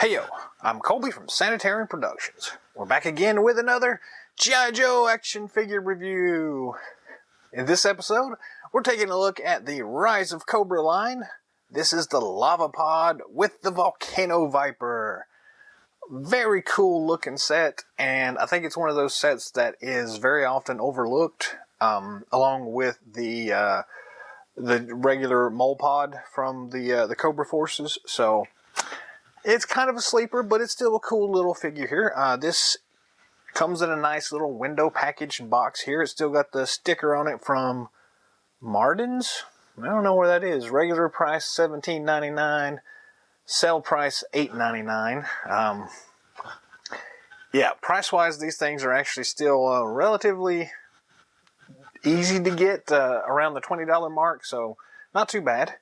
Hey yo, I'm Colby from Sanitarian Productions. We're back again with another G.I. Joe action figure review. In this episode, we're taking a look at the Rise of Cobra line. This is the Lava Pod with the Volcano Viper. Very cool looking set, and I think it's one of those sets that is very often overlooked, along with the regular mole pod from the Cobra Forces. So it's kind of a sleeper, but it's still a cool little figure here. This comes in a nice little window packaged box here. It's still got the sticker on it from Martin's. I don't know where that is. Regular price $17.99. Sale price $8.99. Yeah, price-wise, these things are actually still relatively easy to get, around the $20 mark, so not too bad.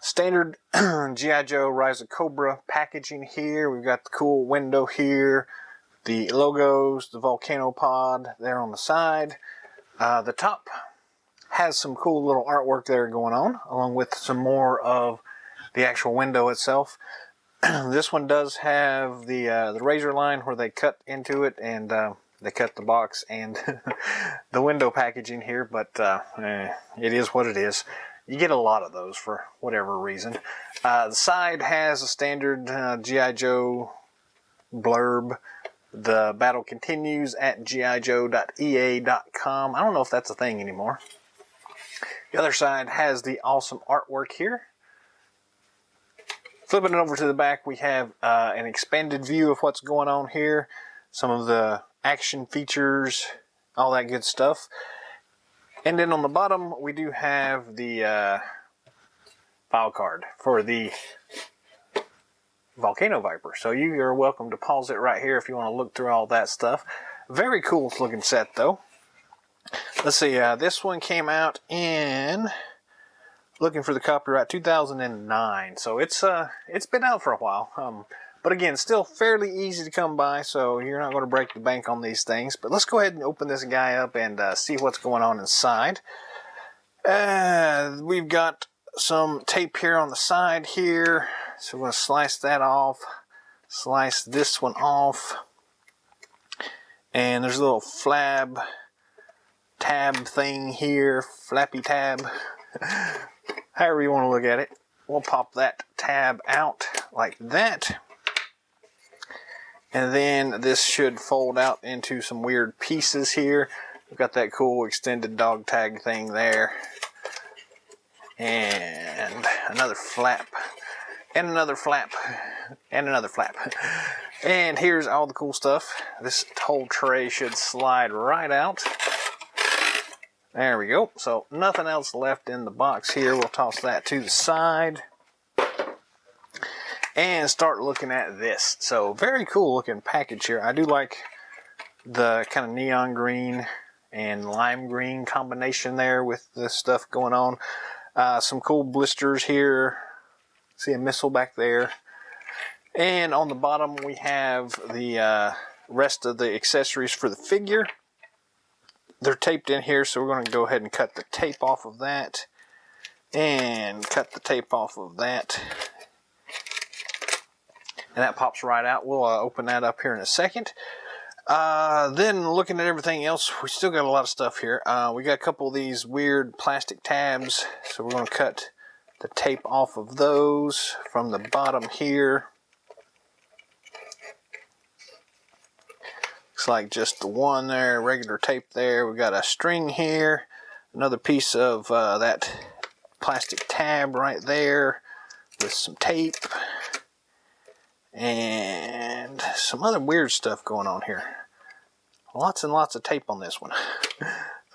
Standard G.I. Joe Rise of Cobra packaging here. We've got the cool window here, the logos, the Volcano Pod there on the side. The top has some cool little artwork there going on, along with some more of the actual window itself. This one does have the razor line where they cut into it, and they cut the box and the window packaging here, but it is what it is. You get a lot of those for whatever reason. The side has a standard G.I. Joe blurb. The battle continues at gijoe.ea.com. I don't know if that's a thing anymore. The other side has the awesome artwork here. Flipping it over to the back, we have an expanded view of what's going on here. Some of the action features, all that good stuff. And then on the bottom, we do have the file card for the Volcano Viper. So you are welcome to pause it right here if you want to look through all that stuff. Very cool looking set though. Let's see, this one came out in, looking for the copyright, 2009. So it's been out for a while. But again, still fairly easy to come by, so you're not going to break the bank on these things. But let's go ahead and open this guy up and see what's going on inside. We've got some tape here on the side here. So we're going to slice that off. Slice this one off. And there's a little flab tab thing here. Flappy tab. However you want to look at it. We'll pop that tab out like that. And then this should fold out into some weird pieces here. We've got that cool extended dog tag thing there. And another flap. And another flap. And another flap. And here's all the cool stuff. This whole tray should slide right out. There we go. So nothing else left in the box here. We'll toss that to the side. And start looking at this. So very cool looking package here. I do like the kind of neon green and lime green combination there with this stuff going on. Some cool blisters here. See a missile back there. And on the bottom we have the rest of the accessories for the figure. They're taped in here, so we're going to go ahead and cut the tape off of that. And cut the tape off of that. And that pops right out. We'll open that up here in a second. Then looking at everything else, we still got a lot of stuff here. We got a couple of these weird plastic tabs. So we're going to cut the tape off of those from the bottom here. Looks like just the one there, regular tape there. We got a string here. Another piece of that plastic tab right there with some tape. And some other weird stuff going on here. Lots and lots of tape on this one. So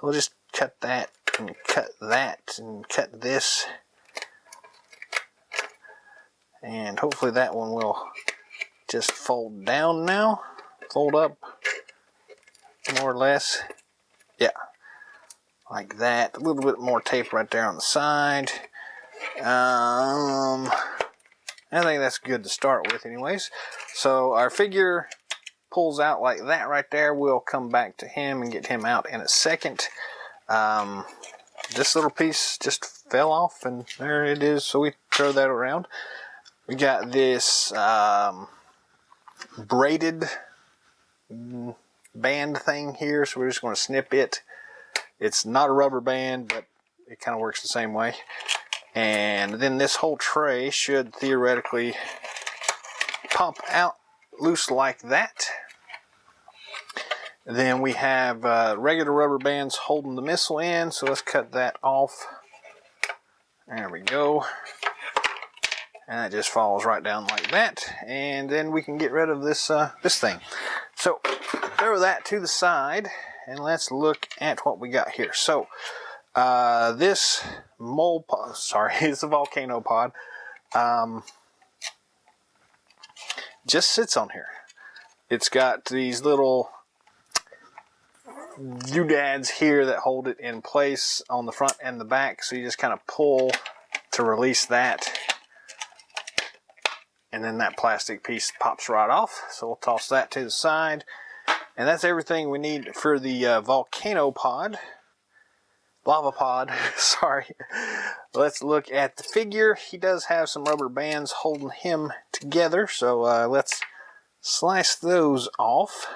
we'll just cut that and cut that and cut this. And hopefully that one will just fold down now. Fold up more or less. Yeah. Like that. A little bit more tape right there on the side. I think that's good to start with anyways. So our figure pulls out like that right there. We'll come back to him and get him out in a second. This little piece just fell off and there it is. So we throw that around. We got this braided band thing here, so we're just going to snip it. It's not a rubber band, but it kind of works the same way. And then this whole tray should theoretically pop out loose like that. Then we have regular rubber bands holding the missile in, so let's cut that off. There we go. And that just falls right down like that. And then we can get rid of this this thing. So throw that to the side, and let's look at what we got here. So this mole pod, sorry, it's a volcano pod, just sits on here. It's got these little doodads here that hold it in place on the front and the back, so you just kind of pull to release that, and then that plastic piece pops right off. So we'll toss that to the side, and that's everything we need for the volcano pod, lava pod. Sorry. Let's look at the figure. He does have some rubber bands holding him together, so let's slice those off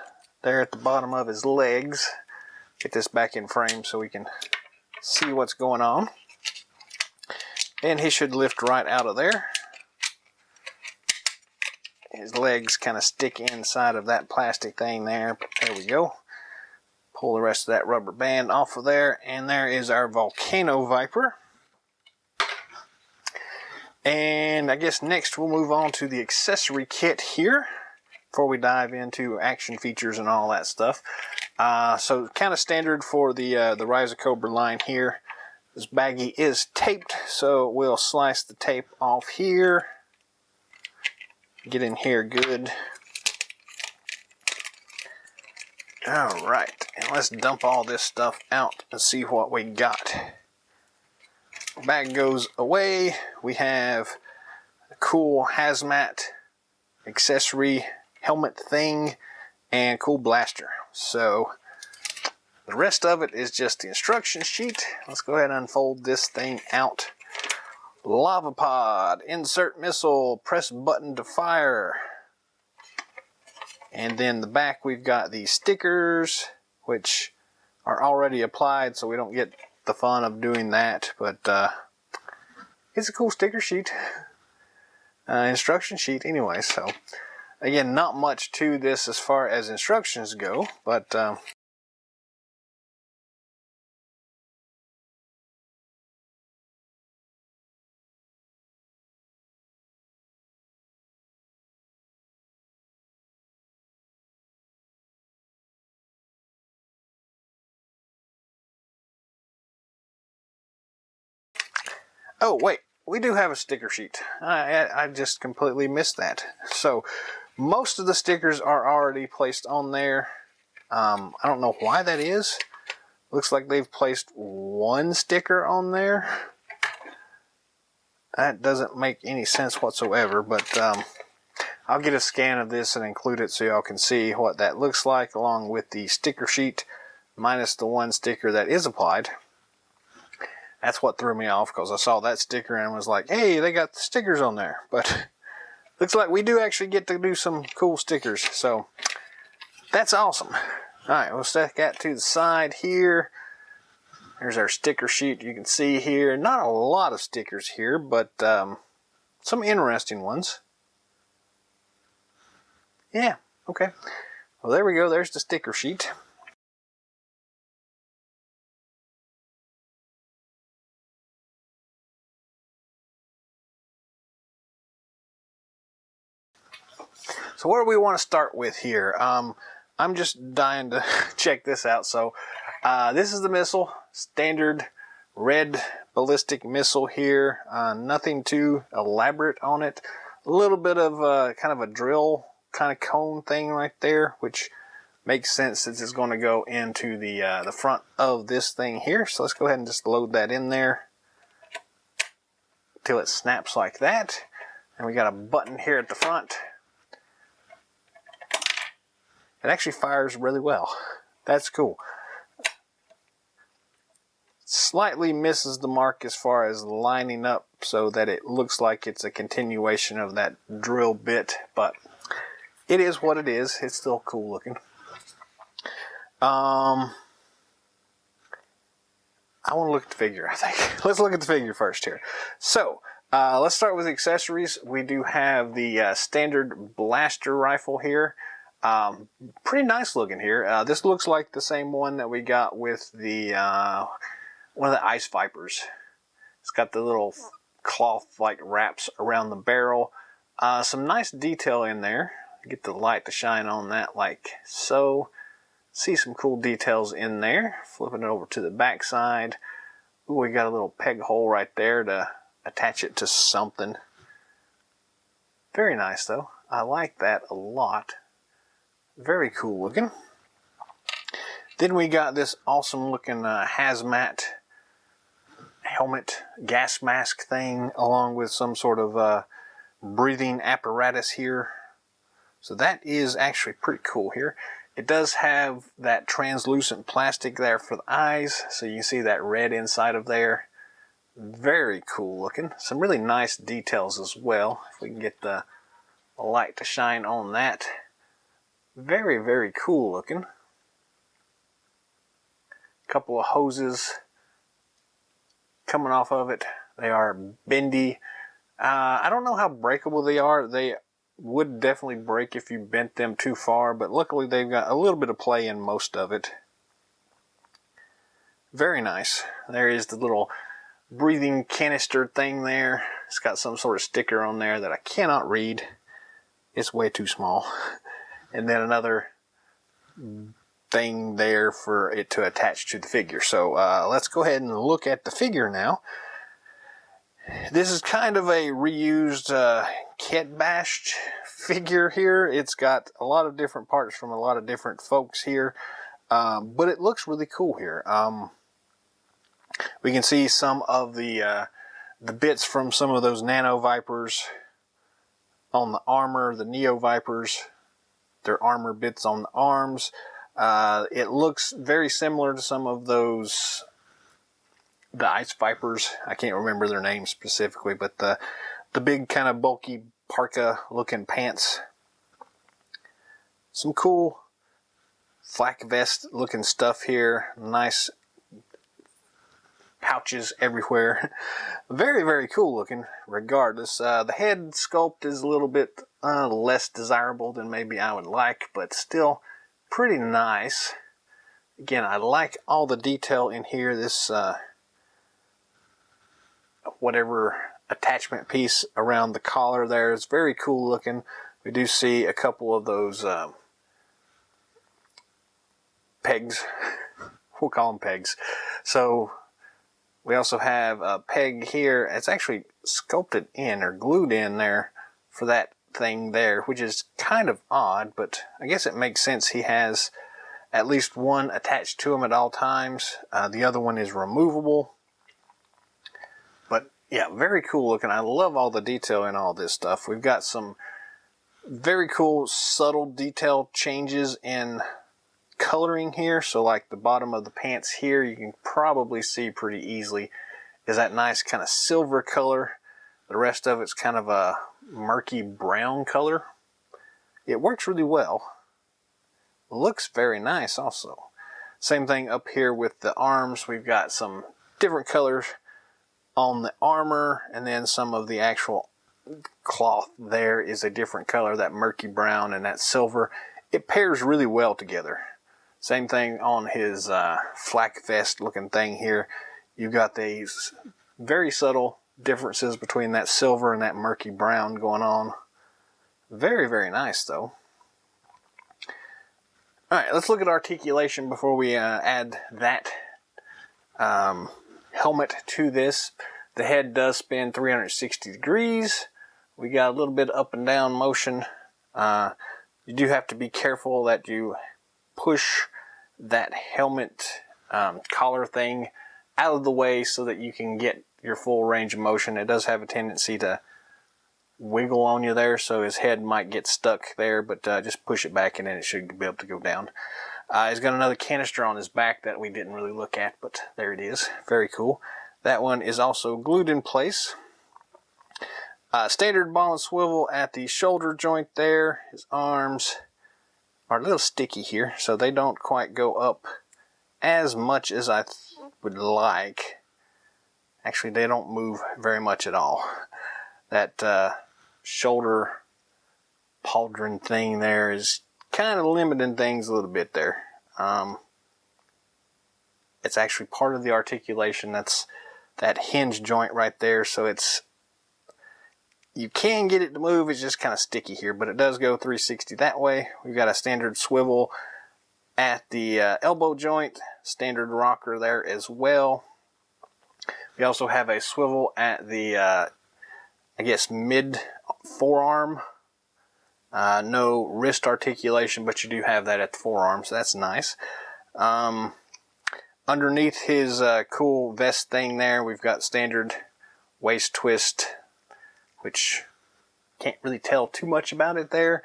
there at the bottom of his legs. Get this back in frame so we can see what's going on. And he should lift right out of there. His legs kind of stick inside of that plastic thing there. There we go. Pull the rest of that rubber band off of there, and there is our Volcano Viper. And I guess next we'll move on to the accessory kit here before we dive into action features and all that stuff. So kind of standard for the Rise of Cobra line here. This baggie is taped, so we'll slice the tape off here. Get in here good. Alright, and let's dump all this stuff out and see what we got. Bag goes away. We have a cool hazmat accessory helmet thing and cool blaster. So the rest of it is just the instruction sheet. Let's go ahead and unfold this thing out. Lava pod, insert missile, press button to fire. And then the back we've got these stickers, which are already applied, so we don't get the fun of doing that, but it's a cool sticker sheet, instruction sheet anyway. So again, not much to this as far as instructions go, but oh wait, we do have a sticker sheet. I just completely missed that. So most of the stickers are already placed on there. I don't know why that is. Looks like they've placed one sticker on there. That doesn't make any sense whatsoever, but I'll get a scan of this and include it so y'all can see what that looks like, along with the sticker sheet minus the one sticker that is applied. That's what threw me off, because I saw that sticker and was like, hey, they got the stickers on there. But looks like we do actually get to do some cool stickers, so that's awesome. Alright, we'll set that to the side here. There's our sticker sheet. You can see here, not a lot of stickers here, but some interesting ones. Yeah, okay. Well, there we go. There's the sticker sheet. So where do we want to start with here? I'm just dying to check this out. So this is the missile, standard red ballistic missile here. Nothing too elaborate on it. A little bit of kind of a drill kind of cone thing right there, which makes sense since it's going to go into the front of this thing here. So let's go ahead and just load that in there till it snaps like that. And we got a button here at the front. It actually fires really well. That's cool. Slightly misses the mark as far as lining up so that it looks like it's a continuation of that drill bit, but it is what it is. It's still cool looking. I want to look at the figure, I think. Let's look at the figure first here. So, let's start with the accessories. We do have the standard blaster rifle here. Pretty nice looking here. This looks like the same one that we got with the one of the Ice Vipers. It's got the little cloth-like wraps around the barrel. Some nice detail in there. Get the light to shine on that like so. See some cool details in there. Flipping it over to the back side. Ooh, we got a little peg hole right there to attach it to something. Very nice though. I like that a lot. Very cool looking. Then we got this awesome looking hazmat helmet, gas mask thing, along with some sort of breathing apparatus here. So that is actually pretty cool here. It does have that translucent plastic there for the eyes, so you can see that red inside of there. Very cool looking. Some really nice details as well. If we can get the light to shine on that. Very, very cool looking. Couple of hoses coming off of it. They are bendy. I don't know how breakable they are. They would definitely break if you bent them too far, but luckily they've got a little bit of play in most of it. Very nice. There is the little breathing canister thing there. It's got some sort of sticker on there that I cannot read. It's way too small. And then another thing there for it to attach to the figure. So let's go ahead and look at the figure now. This is kind of a reused kit bashed figure here. It's got a lot of different parts from a lot of different folks here, but it looks really cool here. We can see some of the bits from some of those Nano Vipers on the armor, the Neo Vipers, their armor bits on the arms. It looks very similar to some of those the Ice Vipers. I can't remember their names specifically, but the big kind of bulky parka looking pants. Some cool flak vest looking stuff here. Nice pouches everywhere. Very, very cool looking regardless. The head sculpt is a little bit less desirable than maybe I would like, but still pretty nice. Again, I like all the detail in here. This whatever attachment piece around the collar there is very cool looking. We do see a couple of those pegs. We'll call them pegs. So we also have a peg here. It's actually sculpted in or glued in there for that thing there, which is kind of odd, but I guess it makes sense. He has at least one attached to him at all times. The other one is removable. But yeah, very cool looking. I love all the detail in all this stuff. We've got some very cool subtle detail changes in coloring here. So like the bottom of the pants here, you can probably see pretty easily is that nice kind of silver color. The rest of it's kind of a murky brown color. It works really well. Looks very nice also. Same thing up here with the arms. We've got some different colors on the armor, and then some of the actual cloth there is a different color, that murky brown and that silver. It pairs really well together. Same thing on his flak vest looking thing here. You've got these very subtle differences between that silver and that murky brown going on. Very, very nice though. Alright, let's look at articulation before we add that helmet to this. The head does spin 360 degrees. We got a little bit up and down motion. You do have to be careful that you push that helmet collar thing out of the way so that you can get your full range of motion. It does have a tendency to wiggle on you there, so his head might get stuck there, but just push it back and then it should be able to go down. He's got another canister on his back that we didn't really look at, but there it is. Very cool. That one is also glued in place. Standard ball and swivel at the shoulder joint there. His arms are a little sticky here, so they don't quite go up as much as I would like. Actually, they don't move very much at all. That shoulder pauldron thing there is kind of limiting things a little bit there. It's actually part of the articulation. That's that hinge joint right there, so you can get it to move. It's just kind of sticky here, but it does go 360 that way. We've got a standard swivel at the elbow joint, standard rocker there as well. We also have a swivel at the, I guess, mid forearm. No wrist articulation, but you do have that at the forearm, so that's nice. Underneath his cool vest thing there, we've got standard waist twist, which can't really tell too much about it there.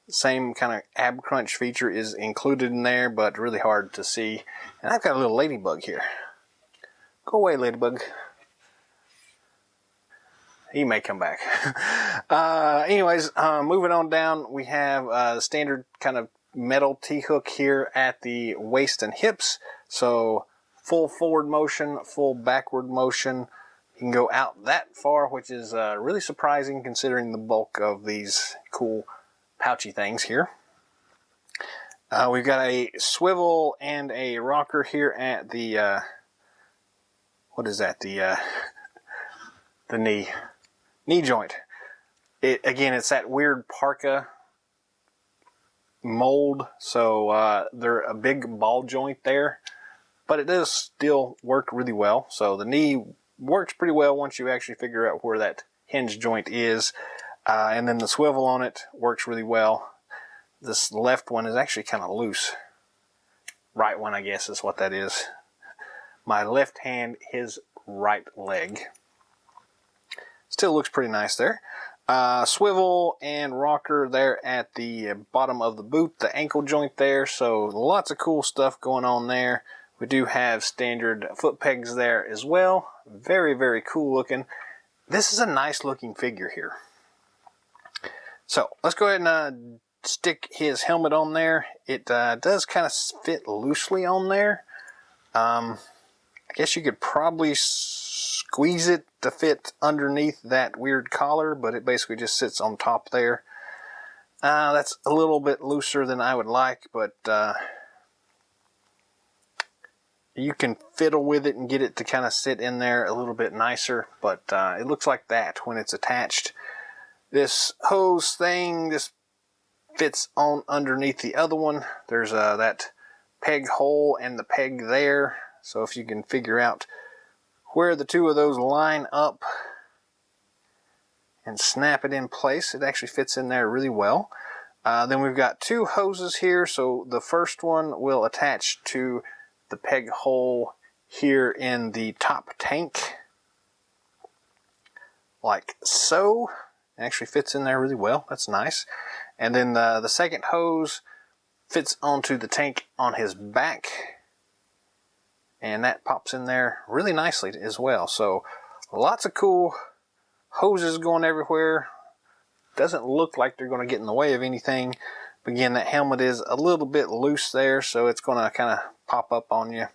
Same kind of ab crunch feature is included in there, but really hard to see. And I've got a little ladybug here. Go away, ladybug. He may come back. Anyways, moving on down, we have the standard kind of metal T-hook here at the waist and hips. So full forward motion, full backward motion. You can go out that far, which is really surprising considering the bulk of these cool pouchy things here. We've got a swivel and a rocker here at the, what is that? The knee joint. Again, it's that weird parka mold, so they're a big ball joint there, but it does still work really well. So the knee works pretty well once you actually figure out where that hinge joint is, and then the swivel on it works really well. This left one is actually kind of loose. Right one, I guess, is what that is. My left hand, his right leg. Still looks pretty nice there. Swivel and rocker there at the bottom of the boot, the ankle joint there. So lots of cool stuff going on there. We do have standard foot pegs there as well. Very, very cool looking. This is a nice looking figure here. So let's go ahead and stick his helmet on there. It does kind of fit loosely on there. I guess you could probably squeeze it to fit underneath that weird collar, but it basically just sits on top there. That's a little bit looser than I would like, but you can fiddle with it and get it to kind of sit in there a little bit nicer, but it looks like that when it's attached. This hose thing, this fits on underneath the other one. There's that peg hole and the peg there, so if you can figure out where the two of those line up and snap it in place, it actually fits in there really well. Then we've got two hoses here, so the first one will attach to the peg hole here in the top tank, like so. It actually fits in there really well. That's nice. And then the second hose fits onto the tank on his back, and that pops in there really nicely as well. So lots of cool hoses going everywhere. Doesn't look like they're going to get in the way of anything. But again, that helmet is a little bit loose there, so it's going to kind of pop up on you.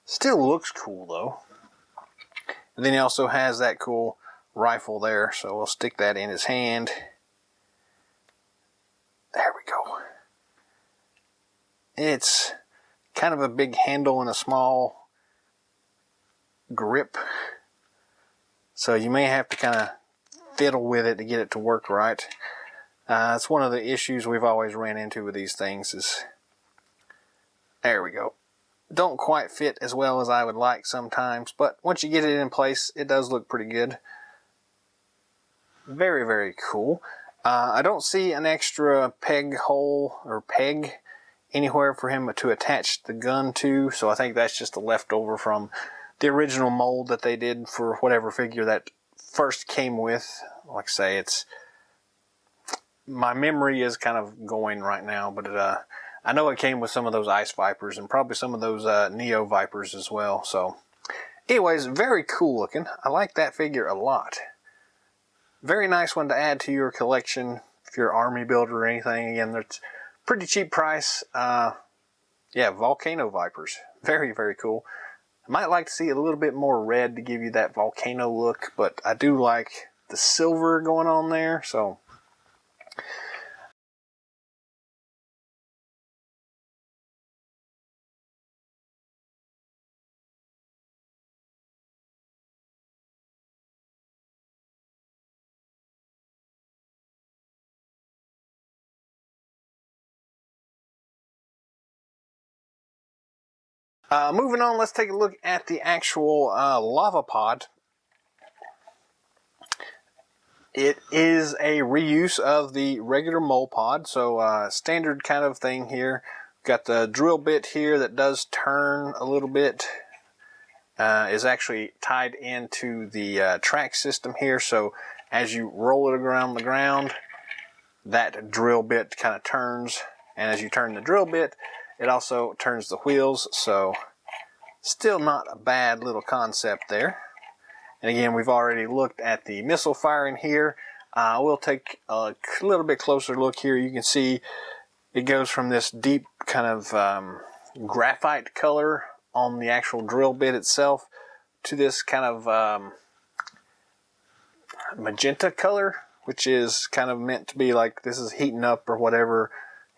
Still looks cool though. And then he also has that cool rifle there, so we'll stick that in his hand. There we go. It's kind of a big handle and a small grip, so you may have to kind of fiddle with it to get it to work right. It's one of the issues we've always ran into with these things is, there we go. Don't quite fit as well as I would like sometimes, but once you get it in place, it does look pretty good. Very, very cool. I don't see an extra peg hole or peg anywhere for him to attach the gun to, so I think that's just a leftover from the original mold that they did for whatever figure that first came with. Like I say, it's, my memory is kind of going right now, but I know it came with some of those Ice Vipers and probably some of those Neo Vipers as well. So anyways, very cool looking. I like that figure a lot. very nice one to add to your collection if you're an army builder or anything. Again, that's pretty cheap price. Yeah, Volcano Vipers. Very, very cool. I might like to see a little bit more red to give you that volcano look, but I do like the silver going on there, so. Moving on, let's take a look at the actual lava pod. It is a reuse of the regular mole pod, so standard kind of thing here. Got the drill bit here that does turn a little bit. Is actually tied into the track system here, so as you roll it around the ground, that drill bit kind of turns, and as you turn the drill bit, it also turns the wheels, so still not a bad little concept there. And again, we've already looked at the missile firing here. We'll take a little bit closer look here. You can see it goes from this deep kind of graphite color on the actual drill bit itself to this kind of magenta color, which is kind of meant to be like this is heating up or whatever,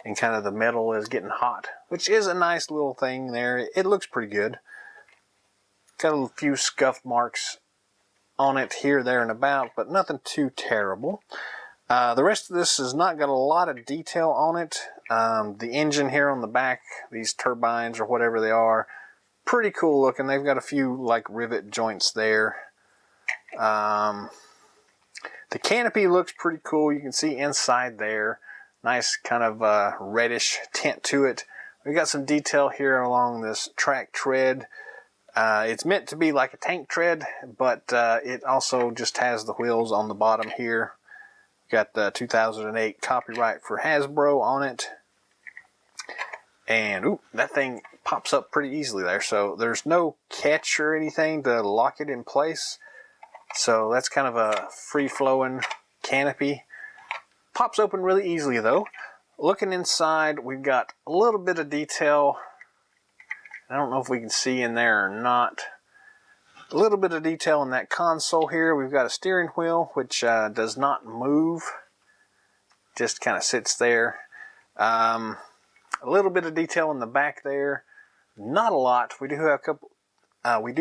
and kind of the metal is getting hot, which is a nice little thing there. It looks pretty good. Got a few scuff marks on it here, there, and about, but nothing too terrible. The rest of this has not got a lot of detail on it. The engine here on the back, these turbines or whatever they are, pretty cool looking. They've got a few like rivet joints there. The canopy looks pretty cool. You can see inside there. Nice kind of reddish tint to it. We got some detail here along this track tread. It's meant to be like a tank tread, but it also just has the wheels on the bottom here. Got the 2008 copyright for Hasbro on it. And ooh, that thing pops up pretty easily there. So there's no catch or anything to lock it in place. So that's kind of a free-flowing canopy. Pops open really easily though. Looking inside, we've got a little bit of detail. I don't know if we can see in there or not. A little bit of detail in that console here. We've got a steering wheel, which does not move. Just kind of sits there. A little bit of detail in the back there. Not a lot. We do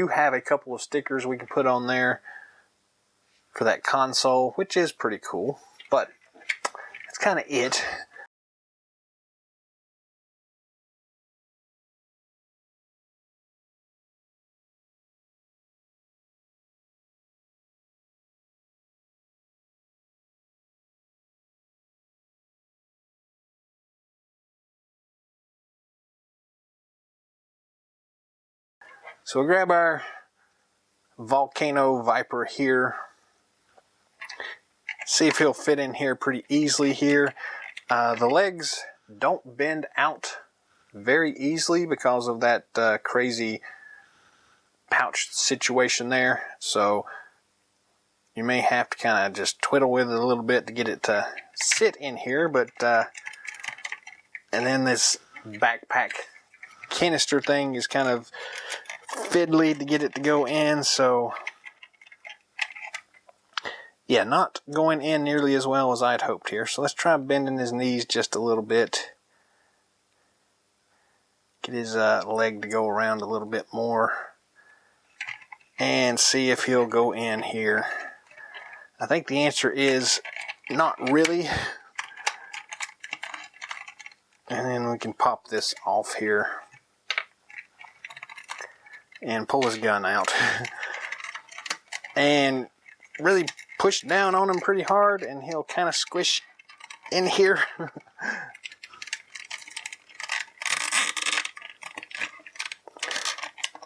have a couple of stickers we can put on there for that console, which is pretty cool. But that's kind of it. So we'll grab our Volcano Viper here. See if he'll fit in here pretty easily here. The legs don't bend out very easily because of that crazy pouch situation there. So you may have to kind of just twiddle with it a little bit to get it to sit in here. But and then this backpack canister thing is kind of fiddly to get it to go in, so yeah, not going in nearly as well as I'd hoped here. So let's try bending his knees just a little bit. Get his leg to go around a little bit more and see if he'll go in here. I think the answer is not really. And then we can pop this off here and pull his gun out and really push down on him pretty hard, and he'll kind of squish in here.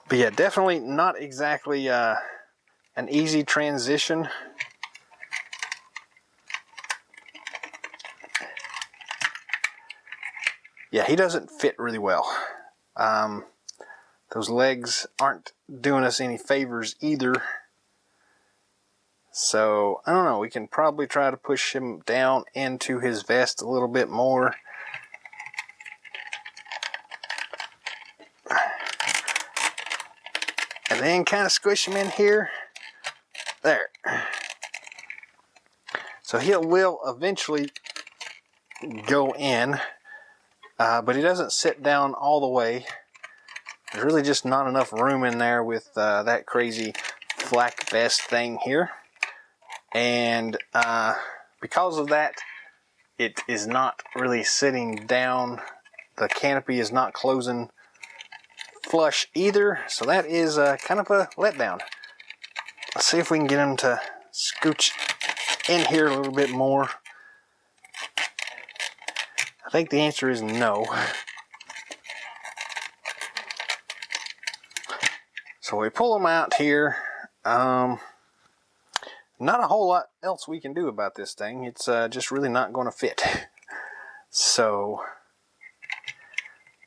But yeah, definitely not exactly an easy transition. Yeah, he doesn't fit really well. Those legs aren't doing us any favors either. So, I don't know, we can probably try to push him down into his vest a little bit more. And then kind of squish him in here. There. So he will eventually go in, but he doesn't sit down all the way. There's really just not enough room in there with that crazy flak vest thing here. And because of that, it is not really sitting down. The canopy is not closing flush either, so that is kind of a letdown. Let's see if we can get him to scooch in here a little bit more. I think the answer is no. So we pull him out here. Not a whole lot else we can do about this thing. It's just really not going to fit. So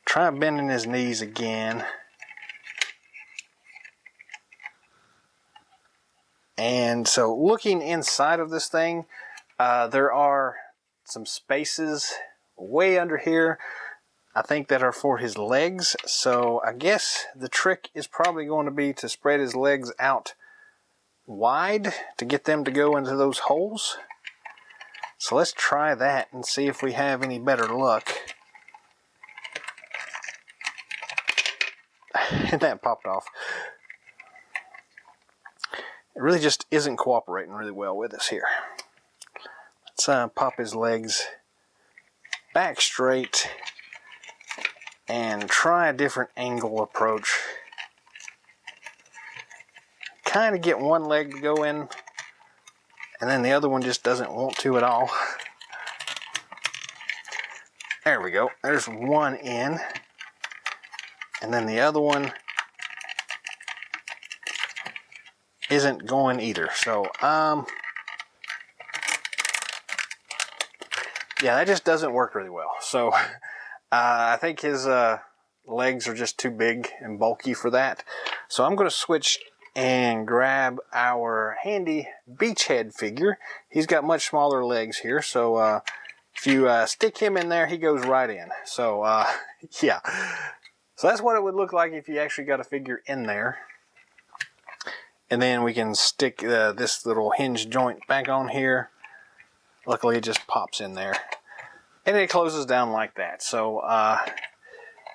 try bending his knees again. And so looking inside of this thing, there are some spaces way under here, I think, that are for his legs. So I guess the trick is probably going to be to spread his legs out wide to get them to go into those holes. So let's try that and see if we have any better luck. And that popped off. It really just isn't cooperating really well with us here. Let's pop his legs back straight and try a different angle approach. Kind of get one leg to go in, and then the other one just doesn't want to at all. There we go. There's one in, and then the other one isn't going either. So yeah, that just doesn't work really well. So I think his legs are just too big and bulky for that. So I'm going to switch and grab our handy beachhead figure. He's got much smaller legs here, so if you stick him in there, he goes right in. So yeah, so that's what it would look like if you actually got a figure in there. And then we can stick this little hinge joint back on here. Luckily it just pops in there, and it closes down like that. So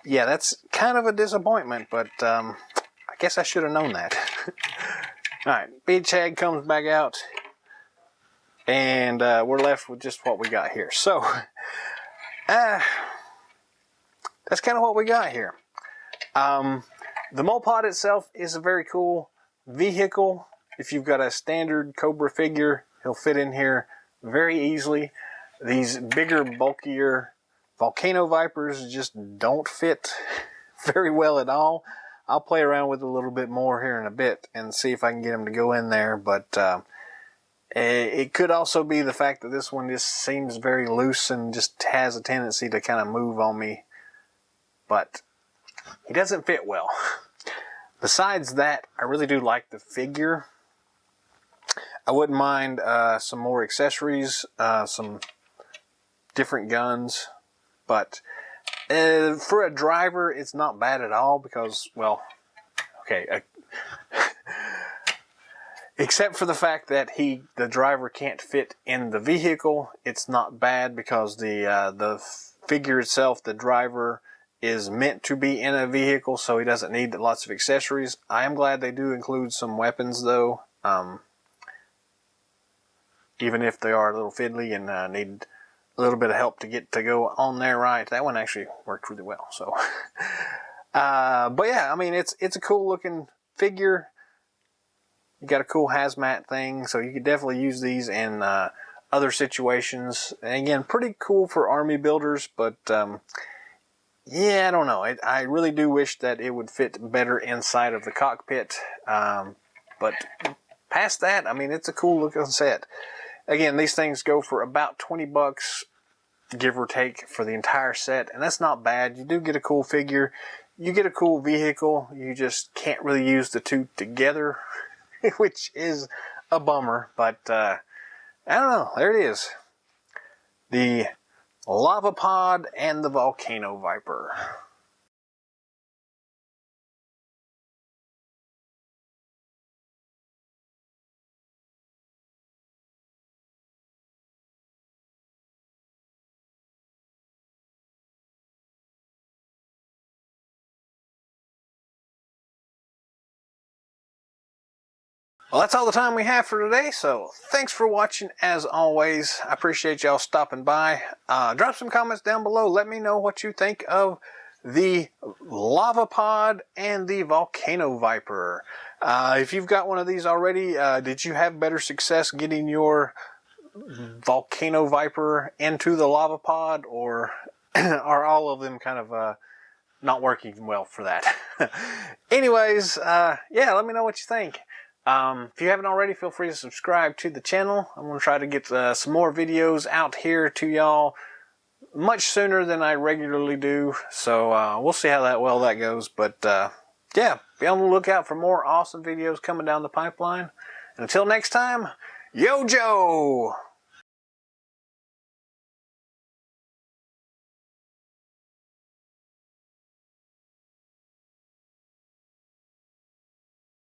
yeah, that's kind of a disappointment, but I guess I should have known that. Alright, beachhead comes back out, and we're left with just what we got here. So that's kind of what we got here. The Mopod itself is a very cool vehicle. If you've got a standard Cobra figure, he'll fit in here very easily. These bigger, bulkier Volcano Vipers just don't fit very well at all. I'll play around with it a little bit more here in a bit and see if I can get them to go in there, but it could also be the fact that this one just seems very loose and just has a tendency to kind of move on me, but he doesn't fit well. Besides that, I really do like the figure. I wouldn't mind some more accessories, some different guns, but for a driver, it's not bad at all because, well, okay, except for the fact that the driver can't fit in the vehicle, it's not bad because the figure itself, the driver, is meant to be in a vehicle, so he doesn't need lots of accessories. I am glad they do include some weapons, though, even if they are a little fiddly and need a little bit of help to get to go on there right. That one actually worked really well. So, but yeah, I mean, it's a cool looking figure. You got a cool hazmat thing, so you could definitely use these in other situations. And again, pretty cool for army builders, but yeah, I don't know. I really do wish that it would fit better inside of the cockpit. But past that, I mean, it's a cool looking set. Again, these things go for about $20, give or take, for the entire set. And that's not bad. You do get a cool figure. You get a cool vehicle. You just can't really use the two together, which is a bummer, but I don't know. There it is. The Lava Pod and the Volcano Viper. Well, that's all the time we have for today, so thanks for watching as always. I appreciate y'all stopping by. Drop some comments down below. Let me know what you think of the Lava Pod and the Volcano Viper. If you've got one of these already, did you have better success getting your Volcano Viper into the Lava Pod, or are all of them kind of not working well for that? Anyways, yeah, let me know what you think. If you haven't already, feel free to subscribe to the channel. I'm going to try to get some more videos out here to y'all much sooner than I regularly do. So we'll see how that goes. But yeah, be on the lookout for more awesome videos coming down the pipeline. And until next time, Yo Joe!